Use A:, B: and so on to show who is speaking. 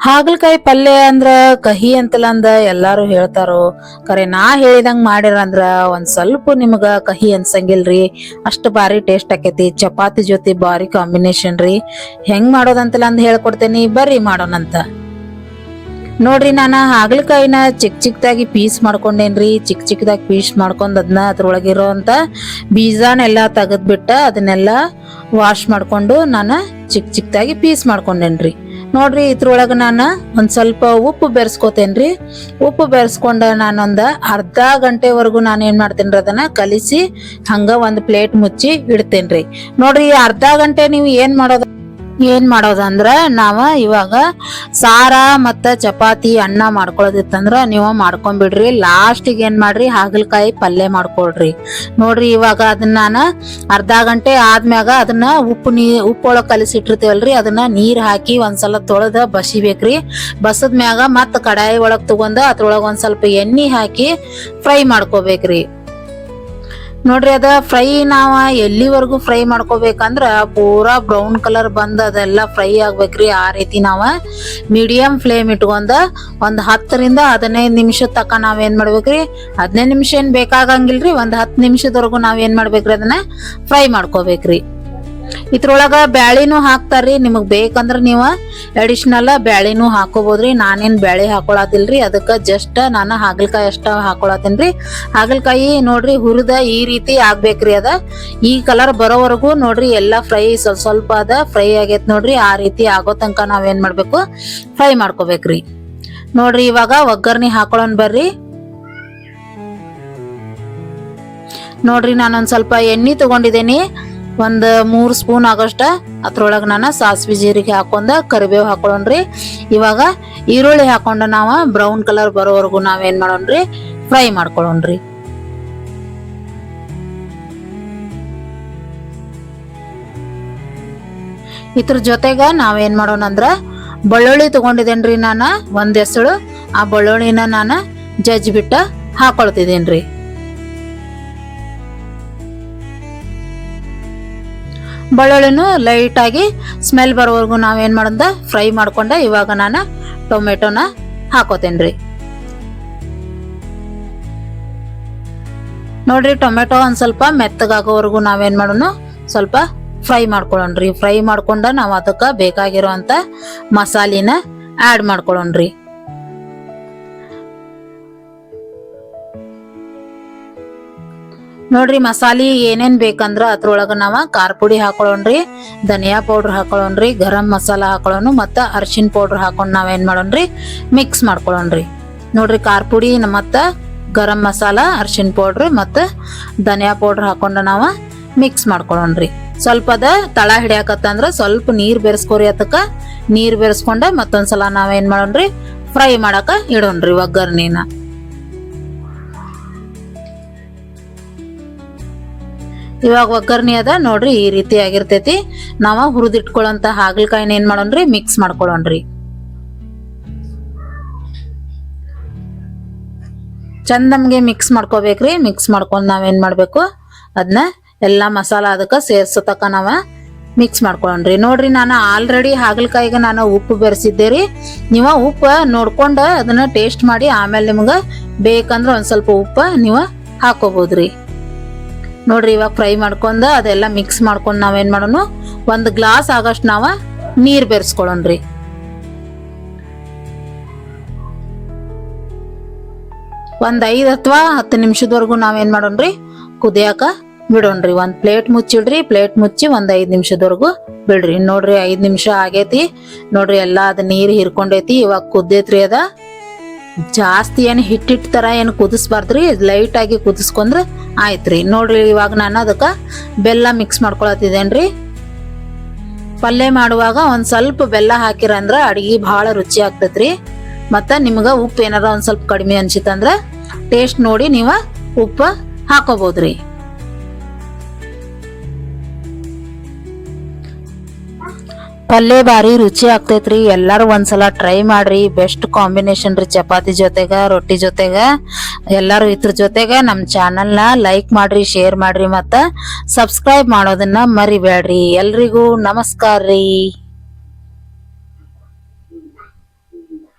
A: ಹಾಗಲಕಾಯಿ ಪಲ್ಯ ಅಂದ್ರ ಕಹಿ ಅಂತಲ್ಲ ಅಂದ ಎಲ್ಲಾರು ಹೇಳ್ತಾರೋ. ಕರೆ ನಾ ಹೇಳಿದಂಗ ಮಾಡಿರಂದ್ರ ಒಂದ್ ಸ್ವಲ್ಪ ನಿಮಗ ಕಹಿ ಅನ್ಸಂಗಿಲ್ರಿ. ಅಷ್ಟ್ ಬಾರಿ ಟೇಸ್ಟ್ ಆಕೇತಿ. ಚಪಾತಿ ಜೊತೆ ಬಾರಿ ಕಾಂಬಿನೇಷನ್ ರೀ. ಹೆಂಗ್ ಮಾಡೋದಂತಲ್ಲ ಅಂದ್ ಹೇಳ್ಕೊಡ್ತೇನಿ, ಬರ್ರಿ ಮಾಡೋಣಂತ. ನೋಡ್ರಿ, ನಾನು ಹಾಗಲಕಾಯಿನ ಚಿಕ್ಕದಾಗಿ ಪೀಸ್ ಮಾಡ್ಕೊಂಡೇನ್ರಿ. ಚಿಕ್ಕದಾಗಿ ಪೀಸ್ ಮಾಡ್ಕೊಂಡ್ ಅದನ್ನ ಅದ್ರೊಳಗಿರೋಂತ ಬೀಜನೆಲ್ಲ ತೆಗೆದ್ಬಿಟ್ಟ ಅದನ್ನೆಲ್ಲ ವಾಶ್ ಮಾಡ್ಕೊಂಡು ನಾನು ಚಿಕ್ಕದಾಗಿ ಪೀಸ್ ಮಾಡ್ಕೊಂಡೇನ್ರಿ. ನೋಡ್ರಿ, ಇದ್ರೊಳಗ ನಾನು ಒಂದ್ ಸ್ವಲ್ಪ ಉಪ್ಪು ಬೆರೆಸ್ಕೋತೇನ್ರಿ. ಉಪ್ಪು ಬೆರೆಸ್ಕೊಂಡ ನಾನೊಂದ ಅರ್ಧ ಗಂಟೆವರೆಗೂ ನಾನು ಏನ್ ಮಾಡ್ತೇನ್ರಿ, ಅದನ್ನ ಕಲಿಸಿ ಹಂಗ ಒಂದ್ ಪ್ಲೇಟ್ ಮುಚ್ಚಿ ಇಡ್ತೇನ್ರಿ. ನೋಡ್ರಿ, ಅರ್ಧ ಗಂಟೆ ನೀವು ಏನ್ ಮಾಡೋದಂದ್ರ ನಾವ ಇವಾಗ ಸಾರ ಮತ್ತ ಚಪಾತಿ ಅನ್ನ ಮಾಡ್ಕೊಳ್ಳೋದಿತ್ತಂದ್ರ ನೀವು ಮಾಡ್ಕೊಂಡ್ಬಿಡ್ರಿ. ಲಾಸ್ಟಿಗೆ ಏನ್ ಮಾಡ್ರಿ, ಹಾಗಲಕಾಯಿ ಪಲ್ಯ ಮಾಡ್ಕೊಳ್ರಿ. ನೋಡ್ರಿ, ಇವಾಗ ಅದನ್ನ ನಾನು ಅರ್ಧ ಗಂಟೆ ಆದ್ಮ್ಯಾಗ ಅದನ್ನ ಉಪ್ಪೊಳಗ್ ಕಲಿಸಿಟ್ಟಿರ್ತೇವಲ್ರಿ, ಅದನ್ನ ನೀರ್ ಹಾಕಿ ಒಂದ್ಸಲ ತೊಳೆದ ಬಸಿಬೇಕ್ರಿ. ಬಸದ್ಮ್ಯಾಗ ಮತ್ತ ಕಡಾಯಿ ಒಳಗ್ ತಗೊಂಡ ಅದ್ರೊಳಗ ಒಂದ್ ಸ್ವಲ್ಪ ಎಣ್ಣೆ ಹಾಕಿ ಫ್ರೈ ಮಾಡ್ಕೋಬೇಕ್ರಿ. ನೋಡ್ರಿ, ಅದ ಫ್ರೈ ನಾವ ಎಲ್ಲಿವರೆಗೂ ಫ್ರೈ ಮಾಡ್ಕೋಬೇಕಂದ್ರ ಪೂರಾ ಬ್ರೌನ್ ಕಲರ್ ಬಂದ್ ಅದೆಲ್ಲ ಫ್ರೈ ಆಗ್ಬೇಕ್ರಿ. ಆ ರೀತಿ ನಾವ ಮೀಡಿಯಂ ಫ್ಲೇಮ್ ಇಟ್ಕೊಂಡ ಒಂದ್ 10 ರಿಂದ 15 ನಿಮಿಷ ತಕ ನಾವ್ ಏನ್ ಮಾಡ್ಬೇಕ್ರಿ, 15 ನಿಮಿಷ ಏನ್ ಬೇಕಾಗಂಗಿಲ್ರಿ, ಒಂದ್ 10 ನಿಮಿಷದವರೆಗೂ ನಾವ್ ಏನ್ ಮಾಡ್ಬೇಕ್ರಿ, ಅದನ್ನ ಫ್ರೈ ಮಾಡ್ಕೋಬೇಕ್ರಿ. ಇದ್ರೊಳಗ ಬ್ಯಾಳಿನೂ ಹಾಕ್ತಾರ್ರಿ. ನಿಮಗ್ ಬೇಕಂದ್ರ ನೀವ ಅಡಿಷನಲ್ ಬ್ಯಾಳಿನೂ ಹಾಕೋಬಹುದ್ರಿ. ನಾನೇನ್ ಬ್ಯಾಳಿ ಹಾಕೊಳತಿಲ್ರಿ, ಅದಕ್ಕ ಜಸ್ಟ್ ನಾನು ಹಾಗಲಕಾಯಿ ಅಷ್ಟ ಹಾಕೊಳತೇನ್ರಿ. ಹಾಗಲಕಾಯಿ ನೋಡ್ರಿ ಹುರಿದ ಈ ರೀತಿ ಆಗ್ಬೇಕ್ರಿ. ಅದ ಈ ಕಲರ್ ಬರೋವರೆಗೂ ನೋಡ್ರಿ ಎಲ್ಲಾ ಫ್ರೈ ಸ್ವಲ್ಪ ಅದ ಫ್ರೈ ಆಗೇತ್ ನೋಡ್ರಿ. ಆ ರೀತಿ ಆಗೋ ತನಕ ನಾವ್ ಏನ್ ಮಾಡ್ಬೇಕು, ಫ್ರೈ ಮಾಡ್ಕೋಬೇಕ್ರಿ. ನೋಡ್ರಿ, ಇವಾಗ ಒಗ್ಗರ್ಣಿ ಹಾಕೊಳ್ಳೋಣ ಬರ್ರಿ. ನೋಡ್ರಿ, ನಾನೊಂದ್ ಸ್ವಲ್ಪ ಎಣ್ಣೆ ತಗೊಂಡಿದ್ದೇನಿ, ಒಂದ್ 3 ಸ್ಪೂನ್ ಆಗೋಷ್ಟ. ಅದ್ರೊಳಗ ನಾನು ಸಾಸಿವೆ ಜೀರಿಗೆ ಹಾಕೊಂಡ ಕರಿಬೇವು ಹಾಕೊಳ್ಳೋಣ್ರಿ. ಇವಾಗ ಈರುಳ್ಳಿ ಹಾಕೊಂಡ ನಾವ ಬ್ರೌನ್ ಕಲರ್ ಬರೋವರೆಗೂ ನಾವೇನ್ ಮಾಡೋಣ್ರಿ, ಫ್ರೈ ಮಾಡ್ಕೊಳ್ಳೋಣ್ರಿ. ಇದ್ರ ಜೊತೆಗ ನಾವೇನ್ ಮಾಡೋಣ ಅಂದ್ರ ಬೆಳ್ಳುಳ್ಳಿ ತಗೊಂಡಿದ್ದೇನ್ರಿ. ನಾನು ಒಂದ್ ಎಸಳು ಆ ಬೆಳ್ಳುಳ್ಳಿನ ನಾನು ಜಜ್ಜಿ ಬಿಟ್ಟ ಹಾಕೊಳ್ತಿದ್ದೇನ್ರಿ. ಬೆಳ್ಳುಳ್ಳಿನೂ ಲೈಟ್ ಆಗಿ ಸ್ಮೆಲ್ ಬರೋವರೆಗೂ ನಾವೇನ್ ಮಾಡೋದ ಫ್ರೈ ಮಾಡ್ಕೊಂಡ ಇವಾಗ ನಾನು ಟೊಮೆಟೊನ ಹಾಕೋತೇನ್ರಿ. ನೋಡ್ರಿ, ಟೊಮೆಟೊ ಒಂದ್ ಸ್ವಲ್ಪ ಮೆತ್ತಗಾಗೋವರೆಗೂ ನಾವೇನ್ ಮಾಡೋಣ, ಸ್ವಲ್ಪ ಫ್ರೈ ಮಾಡ್ಕೊಳ್ಳೋಣ್ರಿ. ಫ್ರೈ ಮಾಡ್ಕೊಂಡ ನಾವ್ ಅದಕ್ಕ ಬೇಕಾಗಿರೋಂತ ಮಸಾಲಿನ ಆಡ್ ಮಾಡ್ಕೊಳ್ಳೋಣ್ರಿ. ನೋಡ್ರಿ, ಮಸಾಲಿ ಏನೇನ್ ಬೇಕಂದ್ರ ಅದ್ರೊಳಗ ನಾವ ಖಾರ ಪುಡಿ ಹಾಕೊಳ್ಳೋಣ್ರಿ, ಧನಿಯಾ ಪೌಡರ್ ಹಾಕೊಳ್ಳೋಣ್ರಿ, ಗರಂ ಮಸಾಲ ಹಾಕೊಳ್ಳೋಣ ಮತ್ತ ಅರಿಶಿನ ಪೌಡರ್ ಹಾಕೊಂಡ್ ನಾವೇನ್ ಮಾಡೋಣ್ರಿ, ಮಿಕ್ಸ್ ಮಾಡ್ಕೊಳ್ಳೋಣ್ರಿ. ನೋಡ್ರಿ, ಖಾರ ಪುಡಿ ಮತ್ತ ಗರಂ ಮಸಾಲ, ಅರಿಶಿನ ಪೌಡರ್ ಮತ್ತ ಧನಿಯಾ ಪೌಡರ್ ಹಾಕೊಂಡ ನಾವ ಮಿಕ್ಸ್ ಮಾಡ್ಕೊಳ್ಳೋಣ್ರಿ. ಸ್ವಲ್ಪ ಅದ ತಳ ಹಿಡಿಯಾಕತ್ತಂದ್ರ ಸ್ವಲ್ಪ ನೀರ್ ಬೆರೆಸ್ಕೋರಿ. ಅದಕ್ಕ ನೀರ್ ಬೆರೆಸ್ಕೊಂಡ ಮತ್ತೊಂದ್ಸಲ ನಾವೇನ್ ಮಾಡೋಣ್ರಿ, ಫ್ರೈ ಮಾಡಾಕ ಇಡೋಣ್ರಿ ಒಗ್ಗರ್ಣಿನ. ಇವಾಗ ಒಗ್ಗರ್ಣಿ ಅದ ನೋಡ್ರಿ, ಈ ರೀತಿ ಆಗಿರ್ತೈತಿ. ನಾವ ಹುರಿದಿಟ್ಕೊಳ್ಳೋಂತ ಹಾಗಲಕಾಯಿನ ಏನ್ ಮಾಡೋಣ್ರಿ, ಮಿಕ್ಸ್ ಮಾಡ್ಕೊಳ್ಳೋಣ್ರಿ. ಚಂದಮ್ಗೆ ಮಿಕ್ಸ್ ಮಾಡ್ಕೋಬೇಕ್ರಿ. ಮಿಕ್ಸ್ ಮಾಡ್ಕೊಂಡ್ ನಾವೇನ್ ಮಾಡ್ಬೇಕು, ಅದನ್ನ ಎಲ್ಲಾ ಮಸಾಲ ಅದಕ್ಕ ಸೇರ್ಸತಕ ನಾವ ಮಿಕ್ಸ್ ಮಾಡ್ಕೊಳ್ಳೋಣ್ರಿ. ನೋಡ್ರಿ, ನಾನು ಆಲ್ರೆಡಿ ಹಾಗಲಕಾಯಿಗೆ ನಾನು ಉಪ್ಪು ಬೆರೆಸಿದ್ದೇರಿ. ನೀವ ಉಪ್ಪ ನೋಡ್ಕೊಂಡ ಅದನ್ನ ಟೇಸ್ಟ್ ಮಾಡಿ ಆಮೇಲೆ ನಿಮ್ಗ ಬೇಕಂದ್ರ ಒಂದ್ ಸ್ವಲ್ಪ ಉಪ್ಪ ನೀವ ಹಾಕೋಬಹುದ್ರಿ. ನೋಡ್ರಿ, ಇವಾಗ ಫ್ರೈ ಮಾಡ್ಕೊಂಡ ಅದೆಲ್ಲ ಮಿಕ್ಸ್ ಮಾಡ್ಕೊಂಡ್ ನಾವೇನ್ ಮಾಡೋಣ, 1 ಗ್ಲಾಸ್ ಆಗಸ್ಟ್ ನಾವ ನೀರ್ ಬೆರೆಸ್ಕೊಳ್ಳೋಣ್ರಿ. ಒಂದ್ 5 ಅಥವಾ 10 ನಿಮಿಷದವರೆಗೂ ನಾವೇನ್ ಮಾಡೋಣ್ರಿ, ಕುದಿಯಾಕ ಬಿಡೋಣ್ರಿ. ಒಂದ್ ಪ್ಲೇಟ್ ಮುಚ್ಚಿಡ್ರಿ. ಪ್ಲೇಟ್ ಮುಚ್ಚಿ ಒಂದ್ 5 ನಿಮಿಷದವರೆಗೂ ಬಿಡ್ರಿ. ನೋಡ್ರಿ, 5 ನಿಮಿಷ ಆಗೇತಿ. ನೋಡ್ರಿ, ಎಲ್ಲಾ ಅದ ನೀರ್ ಹಿರ್ಕೊಂಡೈತಿ. ಇವಾಗ ಕುದ್ದೇತ್ರಿ. ಅದ ಜಾಸ್ತಿ ಏನ್ ಹಿಟ್ಟಿಟ್ ತರ ಏನ್ ಕುದಿಸ್ಬಾರ್ದ್ರಿ, ಲೈಟ್ ಆಗಿ ಕುದಿಸ್ಕೊಂಡ್ರ ಆಯ್ತ್ರಿ. ನೋಡ್ರಿ, ಇವಾಗ ನಾನು ಅದಕ್ಕ ಬೆಲ್ಲ ಮಿಕ್ಸ್ ಮಾಡ್ಕೊಳತಿದ್ದೇನ್ರಿ. ಪಲ್ಯ ಮಾಡುವಾಗ ಒಂದ್ ಸ್ವಲ್ಪ ಬೆಲ್ಲ ಹಾಕಿರಂದ್ರ ಅಡಿಗೆ ಬಹಳ ರುಚಿ ಆಗ್ತೈತ್ರಿ. ಮತ್ತ ನಿಮ್ಗ ಉಪ್ಪು ಏನಾರ ಒಂದ್ ಸ್ವಲ್ಪ ಕಡಿಮೆ ಅನ್ಸಿತ್ತಂದ್ರ ಟೇಸ್ಟ್ ನೋಡಿ ನೀವ ಉಪ್ಪ ಹಾಕೋಬಹುದ್ರಿ. ಪಲ್ಯ ಬಾರಿ ರುಚಿ ಆಗ್ತೈತ್ರಿ. ಎಲ್ಲಾರು ಒಂದ್ಸಲ ಟ್ರೈ ಮಾಡ್ರಿ. ಬೆಸ್ಟ್ ಕಾಂಬಿನೇಷನ್ ರೀ ಚಪಾತಿ ಜೊತೆಗ ರೊಟ್ಟಿ ಜೊತೆಗ. ಎಲ್ಲಾರು ಇದ್ರ ಜೊತೆಗ ನಮ್ ಚಾನಲ್ ನ ಲೈಕ್ ಮಾಡ್ರಿ, ಶೇರ್ ಮಾಡ್ರಿ ಮತ್ತ ಸಬ್ಸ್ಕ್ರೈಬ್ ಮಾಡೋದನ್ನ ಮರಿಬೇಡ್ರಿ. ಎಲ್ರಿಗೂ ನಮಸ್ಕಾರ ರೀ.